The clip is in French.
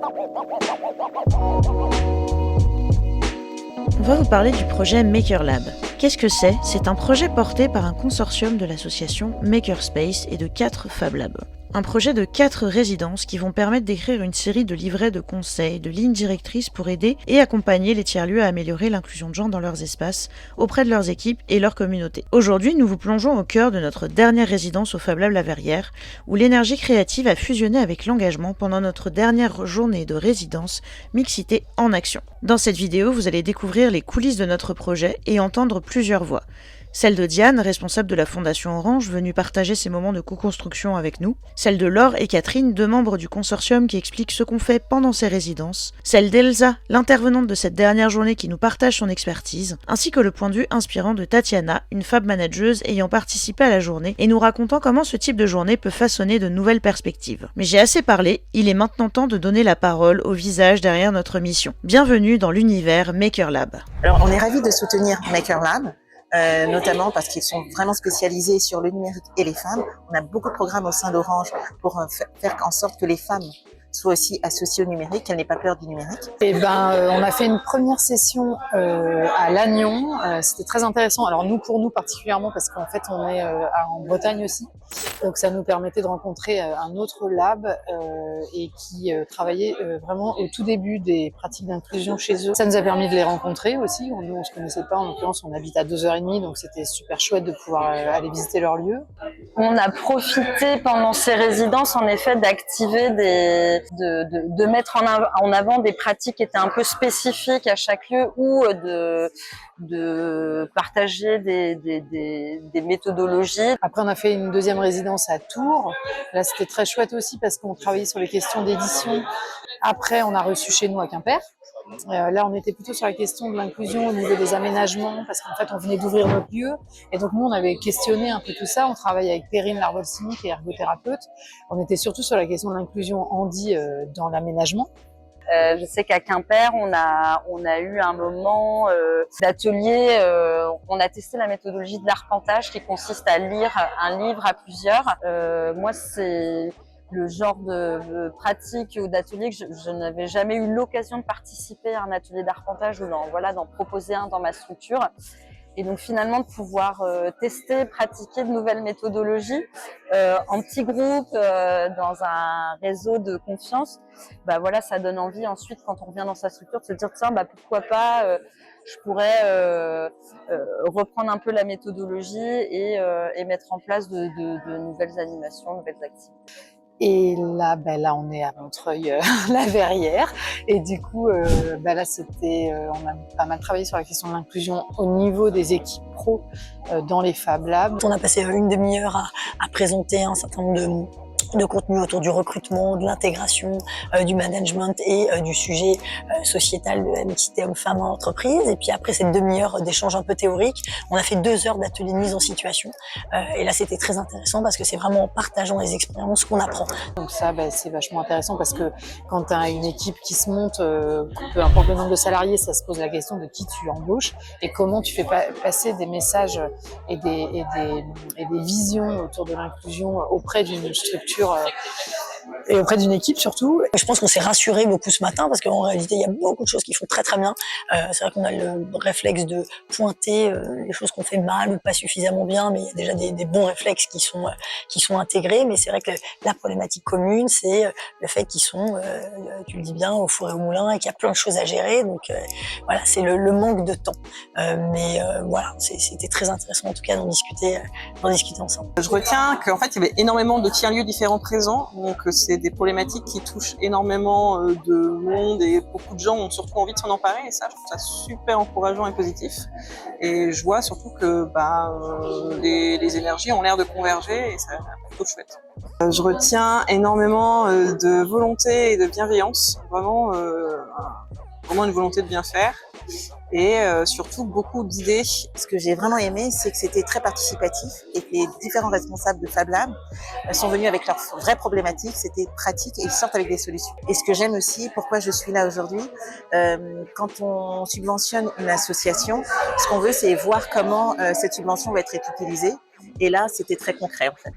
On va vous parler du projet Maker Lab. Qu'est-ce que c'est ? C'est un projet porté par un consortium de l'association Makerspace et de 4 Fab Labs. Un projet de 4 résidences qui vont permettre d'écrire une série de livrets de conseils, de lignes directrices pour aider et accompagner les tiers-lieux à améliorer l'inclusion de genre dans leurs espaces, auprès de leurs équipes et leur communauté. Aujourd'hui, nous vous plongeons au cœur de notre dernière résidence au Fab Lab La Verrière, où l'énergie créative a fusionné avec l'engagement pendant notre dernière journée de résidence Mixité en action. Dans cette vidéo, vous allez découvrir les coulisses de notre projet et entendre plusieurs voix. Celle de Diane, responsable de la Fondation Orange, venue partager ses moments de co-construction avec nous. Celle de Laure et Catherine, 2 membres du consortium qui expliquent ce qu'on fait pendant ces résidences. Celle d'Elsa, l'intervenante de cette dernière journée qui nous partage son expertise. Ainsi que le point de vue inspirant de Tatiana, une fab manageuse ayant participé à la journée et nous racontant comment ce type de journée peut façonner de nouvelles perspectives. Mais j'ai assez parlé, il est maintenant temps de donner la parole au visage derrière notre mission. Bienvenue dans l'univers Maker Lab. Alors, on est ravis de soutenir Maker Lab. Notamment parce qu'ils sont vraiment spécialisés sur le numérique et les femmes. On a beaucoup de programmes au sein d'Orange pour faire en sorte que les femmes soient aussi associées au numérique, qu'elles n'aient pas peur du numérique. On a fait une première session à Lannion. C'était très intéressant. Alors pour nous particulièrement, parce qu'en fait on est en Bretagne aussi. Donc ça nous permettait de rencontrer un autre lab et qui travaillait vraiment au tout début des pratiques d'inclusion chez eux. Ça nous a permis de les rencontrer aussi. Nous on se connaissait pas, en l'occurrence on habite à 2h30, donc c'était super chouette de pouvoir aller visiter leur lieu. On a profité pendant ces résidences en effet d'activer de mettre en avant des pratiques qui étaient un peu spécifiques à chaque lieu ou de partager des méthodologies. Après, on a fait une deuxième résidence à Tours. Là, c'était très chouette aussi parce qu'on travaillait sur les questions d'édition. Après, on a reçu chez nous à Quimper. Là, on était plutôt sur la question de l'inclusion au niveau des aménagements parce qu'en fait, on venait d'ouvrir notre lieu. Et donc, nous, on avait questionné un peu tout ça. On travaille avec Perrine Larvolsini, qui est ergothérapeute. On était surtout sur la question de l'inclusion handi dans l'aménagement. Je sais qu'à Quimper, on a eu un moment d'atelier. On a testé la méthodologie de l'arpentage qui consiste à lire un livre à plusieurs. Moi, c'est le genre de pratique ou d'atelier que je n'avais jamais eu l'occasion de participer à un atelier d'arpentage ou d'en proposer un dans ma structure. Et donc finalement de pouvoir tester, pratiquer de nouvelles méthodologies en petits groupes, dans un réseau de confiance, ça donne envie ensuite quand on revient dans sa structure de se dire tiens pourquoi pas je pourrais reprendre un peu la méthodologie et mettre en place de nouvelles animations, nouvelles activités. Et là, on est à Montreuil, la Verrière. Et du coup, on a pas mal travaillé sur la question de l'inclusion au niveau des équipes pro dans les Fab Labs. On a passé une demi-heure à présenter un certain nombre de contenu autour du recrutement, de l'intégration, du management et du sujet sociétal de la mixité homme-femme en entreprise. Et puis après cette demi-heure d'échange un peu théorique, on a fait 2 heures d'atelier de mise en situation. Et là, c'était très intéressant parce que c'est vraiment en partageant les expériences qu'on apprend. Donc ça, c'est vachement intéressant parce que quand tu as une équipe qui se monte, peu importe le nombre de salariés, ça se pose la question de qui tu embauches et comment tu fais passer des messages et des visions autour de l'inclusion auprès d'une structure et auprès d'une équipe surtout. Je pense qu'on s'est rassuré beaucoup ce matin parce qu'en réalité, il y a beaucoup de choses qui font très très bien. C'est vrai qu'on a le réflexe de pointer les choses qu'on fait mal ou pas suffisamment bien, mais il y a déjà des bons réflexes qui sont intégrés. Mais c'est vrai que la problématique commune, c'est le fait qu'ils sont, tu le dis bien, au four et au moulin et qu'il y a plein de choses à gérer. Donc voilà, c'est le manque de temps. Voilà, c'était très intéressant en tout cas d'en discuter ensemble. Je retiens qu'en fait, il y avait énormément de tiers-lieux différents présents. Donc, c'est des problématiques qui touchent énormément de monde et beaucoup de gens ont surtout envie de s'en emparer et ça, je trouve ça super encourageant et positif. Et je vois surtout que les énergies ont l'air de converger et c'est plutôt chouette. Je retiens énormément de volonté et de bienveillance, vraiment une volonté de bien faire. Et surtout beaucoup d'idées. Ce que j'ai vraiment aimé, c'est que c'était très participatif et que les différents responsables de Fab Lab sont venus avec leurs vraies problématiques, c'était pratique et ils sortent avec des solutions. Et ce que j'aime aussi, pourquoi je suis là aujourd'hui, quand on subventionne une association, ce qu'on veut c'est voir comment cette subvention va être utilisée. Et là, c'était très concret en fait.